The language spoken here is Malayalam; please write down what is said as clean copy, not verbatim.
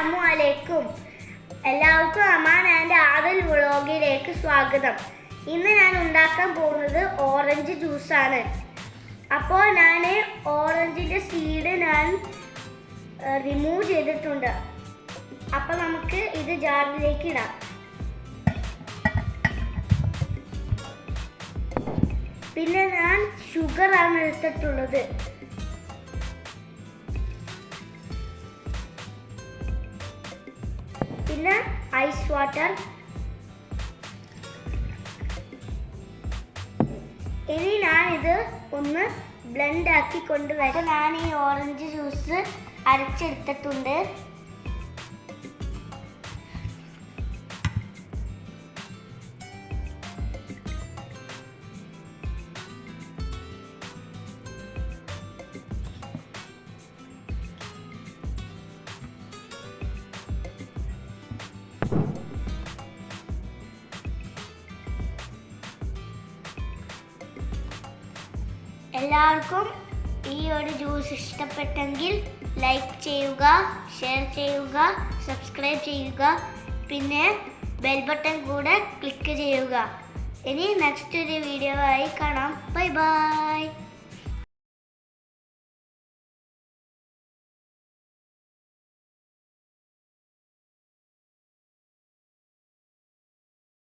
അസ്സലാമു അലൈക്കും. എല്ലാവർക്കും അമാൻ ആൻഡ് ആദിൽ വ്ളോഗിലേക്ക് സ്വാഗതം. ഇന്ന് ഞാൻ ഉണ്ടാക്കാൻ പോകുന്നത് ഓറഞ്ച് ജ്യൂസാണ്. അപ്പോൾ ഞാൻ ഓറഞ്ചിൻ്റെ സീഡ് റിമൂവ് ചെയ്തിട്ടുണ്ട്. അപ്പോൾ നമുക്ക് ഇത് ജാറിലേക്ക് ഇടാം. പിന്നെ ഞാൻ ഷുഗറാണ് എടുത്തിട്ടുള്ളത്. പിന്നെ ഐസ് വാട്ടർ. ഇനി ഞാനിത് ഒന്ന് ബ്ലെൻഡ് ആക്കി കൊണ്ടുവരാം. ഞാൻ ഈ ഓറഞ്ച് ജ്യൂസ് അരച്ചെടുത്തിട്ടുണ്ട്. എല്ലാവർക്കും ഈ ഒരു ജ്യൂസ് ഇഷ്ടപ്പെട്ടെങ്കിൽ ലൈക്ക് ചെയ്യുക, ഷെയർ ചെയ്യുക, സബ്സ്ക്രൈബ് ചെയ്യുക, പിന്നെ ബെൽ ബട്ടൺ കൂടെ ക്ലിക്ക് ചെയ്യുക. ഇനി നെക്സ്റ്റ് ഒരു വീഡിയോ ആയി കാണാം. Bye bye.